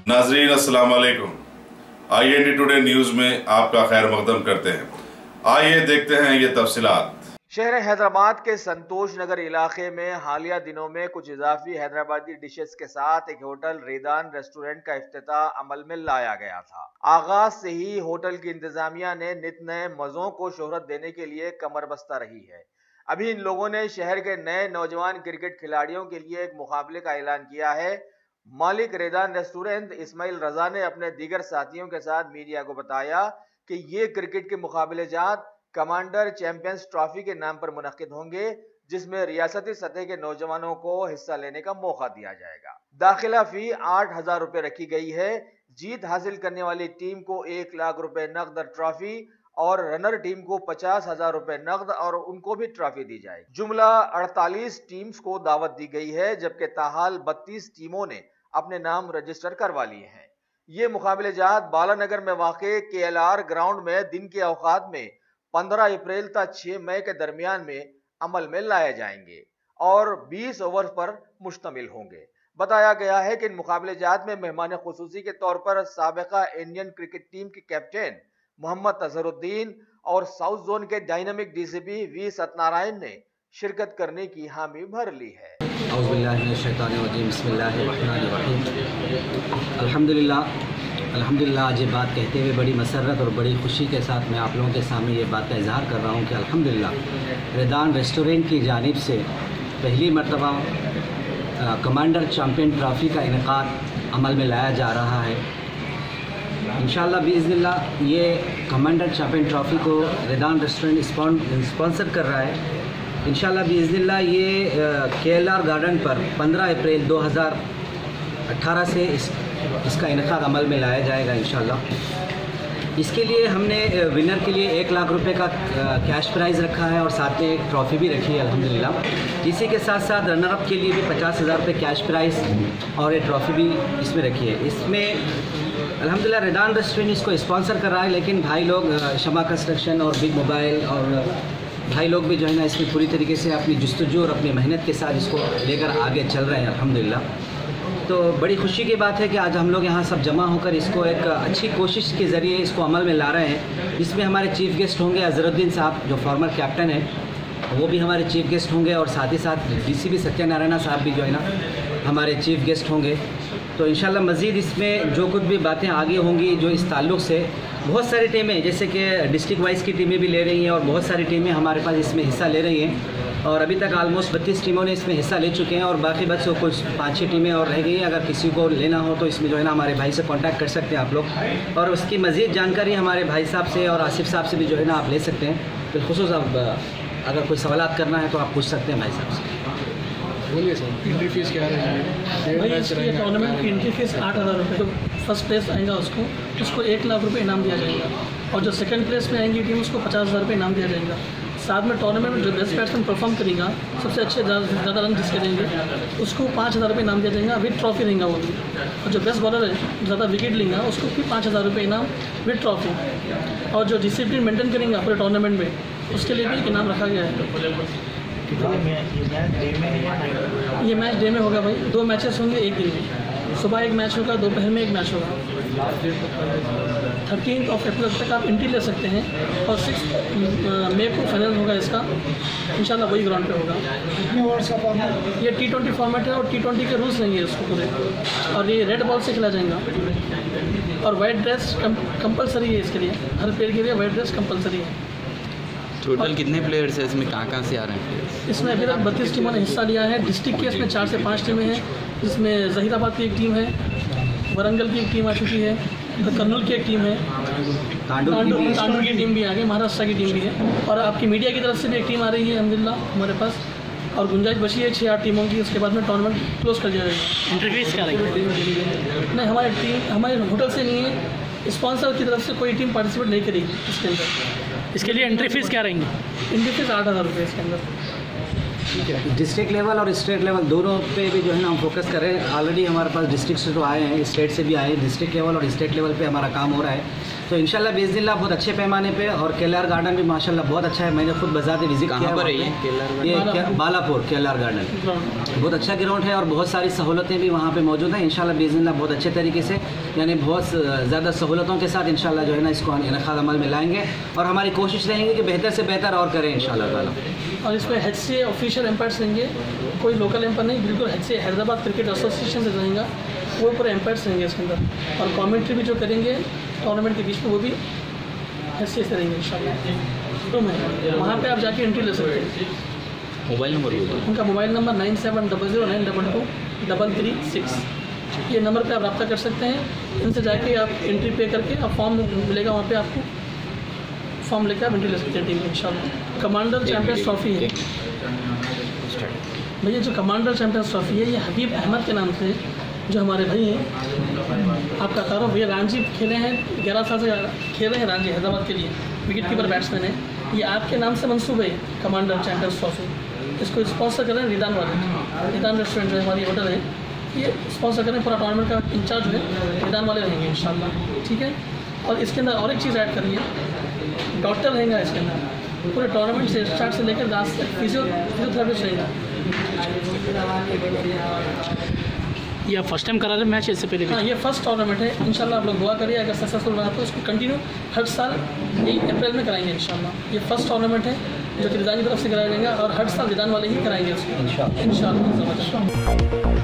नाजरीन अस्सलाम वालेकुम। IND टुडे न्यूज में आपका खैर मकदम करते हैं। आइए देखते हैं ये तफसीलात। शहर हैदराबाद के संतोष नगर इलाके में हालिया दिनों में कुछ इजाफी हैदराबादी डिशेस के साथ एक होटल रेदान रेस्टोरेंट का इफ्तिताह अमल में लाया गया था। आगाज से ही होटल की इंतजामिया ने नित नए मज़ों को शोहरत देने के लिए कमर बस्ता रही है। अभी इन लोगों ने शहर के नए नौजवान क्रिकेट खिलाड़ियों के लिए एक मुकाबले का ऐलान किया है। मालिक रेदान रेस्टोरेंट इस्माइल रजा ने अपने दीगर साथियों के साथ मीडिया को बताया कि ये क्रिकेट के मुकाबले जात कमांडर चैंपियंस ट्रॉफी के नाम पर मुनक्किद होंगे, जिसमें रियासती सतह के नौजवानों को हिस्सा लेने का मौका दिया जाएगा। दाखिला फी 8,000 रुपए रखी गई है। जीत हासिल करने वाली टीम को 1 लाख रुपए नकद ट्रॉफी और रनर टीम को 50,000 रुपए नकद और उनको भी ट्रॉफी दी जाएगी। जुमला 48 टीम्स को दावत दी गई है, जबकि ताहाल 32 टीमों ने अपने नाम रजिस्टर करवा लिए हैं। ये मुकाबले जात बालानगर में वाक़े KLR ग्राउंड में दिन के औकात में 15 अप्रैल तक 6 मई के दरमियान में अमल में लाए जाएंगे और 20 ओवर पर मुश्तमिल होंगे। बताया गया है कि इन मुकाबले जात में मेहमान खुसूसी के तौर पर साबिका इंडियन क्रिकेट टीम के कैप्टन मोहम्मद अजहरुद्दीन और साउथ जोन के डायनामिक DCP V सत्यनारायण ने शिरकत करने की हामी भर ली है। अल्हम्दुलिल्लाह आज ये बात कहते हुए बड़ी मसरत और बड़ी खुशी के साथ मैं आप लोगों के सामने ये बात का इजहार कर रहा हूँ कि अल्हम्दुलिल्लाह रेदान रेस्टोरेंट की जानिब से पहली मरतबा कमांडर चैम्पियन ट्रॉफ़ी का इनेकाद अमल में लाया जा रहा है। इंशाअल्लाह बिइज़्निल्लाह ये कमांडर चैम्पियन ट्रॉफ़ी को रेदान रेस्टोरेंट स्पॉन्सर कर रहा है। इंशाअल्लाह बिइज़्निल्लाह ये KLR गार्डन पर 15 अप्रैल 2018 से इसका इनेकाद अमल में लाया जाएगा इंशाअल्लाह। इसके लिए हमने विनर के लिए 1 लाख रुपए का कैश प्राइज़ रखा है और साथ में एक ट्रॉफ़ी भी रखी है अल्हम्दुलिल्लाह। इसी के साथ साथ रनर अप के लिए भी 50,000 रुपये कैश प्राइज़ और एक ट्रॉफ़ी भी इसमें रखी है। इसमें अल्हम्दुलिल्लाह रेदान रेस्टोरेंट इसको स्पॉन्सर कर रहा है, लेकिन भाई लोग शमा कंस्ट्रक्शन और बिग मोबाइल और भाई लोग भी जो है ना इसमें पूरी तरीके से अपनी जुस्तजू और अपनी मेहनत के साथ इसको लेकर आगे चल रहे हैं अल्हम्दुलिल्लाह। तो बड़ी खुशी की बात है कि आज हम लोग यहाँ सब जमा होकर इसको एक अच्छी कोशिश के ज़रिए इसको अमल में ला रहे हैं। इसमें हमारे चीफ़ गेस्ट होंगे अजहरुद्दीन साहब जो फॉर्मर कैप्टन है, वो भी हमारे चीफ़ गेस्ट होंगे और साथ ही साथ DCP सत्यनारायण साहब भी जो है ना हमारे चीफ़ गेस्ट होंगे। तो इंशाल्लाह मज़ीद इसमें जो कुछ भी बातें आगे होंगी जो इस ताल्लुक़ से बहुत सारी टीमें जैसे कि डिस्ट्रिक्ट वाइज़ की टीमें भी ले रही हैं और बहुत सारी टीमें हमारे पास इसमें हिस्सा ले रही हैं और अभी तक ऑलमोस्ट 32 टीमों ने इसमें हिस्सा ले चुके हैं और बाकी बस कुछ 5-6 टीमें और रह गई हैं। अगर किसी को लेना हो तो इसमें जो है ना हमारे भाई से कांटेक्ट कर सकते हैं आप लोग और उसकी मज़ीद जानकारी हमारे भाई साहब से और आसिफ साहब से भी जो है ना आप ले सकते हैं। बिलखुसूस अब अगर कोई सवालात करना है तो आप पूछ सकते हैं भाई साहब से। बोलिए सर, एंट्री फीस क्या रहेगी? भाई इसकी टूर्नामेंट की एंट्री फीस 8,000 रुपये। जो फर्स्ट प्लेस आएगा उसको 1 लाख रुपये इनाम दिया जाएगा और जो सेकंड प्लेस में आएंगी टीम उसको 50,000 रुपये इनाम दिया जाएगा। साथ में टूर्नामेंट में जो बेस्ट बैट्समैन परफॉर्म करेगा, सबसे अच्छे ज़्यादा रन जिसके देंगे उसको 5,000 रुपये इनाम दिया जाएगा, विद ट्रॉफी रहेगा वो भी। और जो बेस्ट बॉलर है ज़्यादा विकेट लेगा उसको भी 5,000 रुपये इनाम विद ट्रॉफी। और जो डिसिप्लिन मेंटेन करेंगे पूरे टूर्नामेंट में उसके लिए भी इनाम रखा गया है। ये मैच डे में होगा भाई, 2 मैचेस होंगे एक दिन में। सुबह एक मैच होगा, दोपहर में एक मैच होगा। 13 अप्रैल तक आप एंट्री ले सकते हैं और 6 मई को फाइनल होगा इसका इंशाल्लाह वही ग्राउंड पे होगा। कितने ओवर्स का फॉर्मेट? ये T20 फॉर्मेट है और T20 के रूल्स नहीं है इसको पूरे और ये रेड बॉल से खेला जाएगा और वाइट ड्रेस कंपलसरी है इसके लिए, हर प्लेयर के लिए वाइट ड्रेस कंपलसरी है। टोटल कितने प्लेयर्स हैं इसमें, कहाँ से आ रहे हैं? इसमें अभी तक 32 टीमों ने हिस्सा लिया है। डिस्ट्रिक्ट के इसमें 4 से 5 टीमें हैं। इसमें जहीराबाद की एक टीम है, वरंगल की एक टीम आ चुकी है, कर्नूल की एक टीम है, तांडू की टीम भी आ गई, महाराष्ट्र की टीम भी है और आपकी मीडिया की तरफ से भी एक टीम आ रही है अल्हम्दुलिल्लाह हमारे पास और गुंजाइश बची है 6-8 टीमों की। उसके बाद में टूर्नामेंट क्लोज कर दिया जाएगा। एंट्री फीस क्या रहेगी? नहीं, हमारे होटल से नहीं है, स्पॉन्सर की तरफ से कोई टीम पार्टिसिपेट नहीं करेगी इसके अंदर। इसके लिए एंट्री फीस क्या रहेंगी? एंट्री फीस 8,000 रुपये इसके अंदर। ठीक है। डिस्ट्रिक्ट लेवल और स्टेट लेवल दोनों पे भी जो है ना हम फोकस कर रहे हैं। ऑलरेडी हमारे पास डिस्ट्रिक्ट से तो आए हैं, स्टेट से भी आए हैं। डिस्ट्रिक्ट लेवल और स्टेट लेवल पे हमारा काम हो रहा है। तो इंशाल्लाह बिइज़्निल्लाह बहुत अच्छे पैमाने पे। और केएलआर गार्डन भी माशाल्लाह बहुत अच्छा है। मैंने खुद बजाते विजिट किया। कहाँ पर है ये? ये बालापुर केएलआर गार्डन बहुत अच्छा ग्राउंड है और बहुत सारी सहूलतें भी वहाँ पे मौजूद हैं। इंशाल्लाह बिइज़्निल्लाह बहुत अच्छे तरीके से, यानी बहुत ज़्यादा सहूलतों के साथ इंशाल्लाह जो है ना इसको इनेकाद अमल में लाएंगे और हमारी कोशिश रहेंगी कि बेहतर से बेहतर और करें इंशाल्लाह ताला। और इसमें HCA ऑफिशियल एम्पायर्स रहेंगे, कोई लोकल एम्पायर नहीं, बिल्कुल HCA हैदराबाद क्रिकेट एसोसिएशन से रहेगा, वो पूरे एम्पायर्स रहेंगे इसके अंदर। और कमेंट्री भी जो करेंगे टूर्नामेंट के बीच में वो भी HCA से रहेंगे इंशाल्लाह। तो मैं वहाँ पे आप जाके एंट्री ले सकते हैं। मोबाइल नंबर बोलो। उनका मोबाइल नंबर 9700922336। ये नंबर पे आप रब्ता कर सकते हैं। इनसे जाके आप एंट्री पे करके आप फॉर्म मिलेगा, वहाँ पे आपको फॉर्म लेकर आप एंट्री ले सकते हैं टीम में इंशाल्लाह। कमांडर चैम्पियंस ट्रॉफी है भैया, जो कमांडर चैम्पियंस ट्रॉफी है ये हबीब अहमद के नाम से, जो हमारे भाई हैं, आपका तारुफ भैया रणजी खेले हैं, 11 साल से खेल रहे हैं रणजी हैदराबाद के लिए, विकेट कीपर बैट्समैन है। ये आपके नाम से मंसूब है कमांडर चैम्पियंस ट्रॉफी। इसको स्पॉन्सर कर रहे हैं रिदान वाले। रिदान रेस्टोरेंट जो हमारी होटल है ये स्पॉन्सर कर रहे हैं। पूरा टूर्नामेंट का इंचार्ज जो है रिदान वाले रहेंगे इंशाल्लाह, ठीक है। और इसके अंदर और एक चीज़ ऐड करिए, डॉक्टर रहेगा इसके अंदर। पूरे टूर्नामेंट से स्टार्ट से लेकर लास्ट तक फिजियोथेरेपिस्ट रहेगा। ये आप फर्स्ट टाइम करा रहे हैं मैच इससे पहले भी? हाँ, ये फर्स्ट टूर्नामेंट है। इंशाल्लाह आप लोग दुआ करिए, अगर सक्सेसफुल रहा तो इसको कंटिन्यू हर साल यही अप्रैल में कराएंगे इंशाल्लाह। ये फर्स्ट टूर्नामेंट है जो कि रिदान की तरफ से कराया जाएगा और हर साल रिदान वाले ही कराएंगे उसको इंशाल्लाह।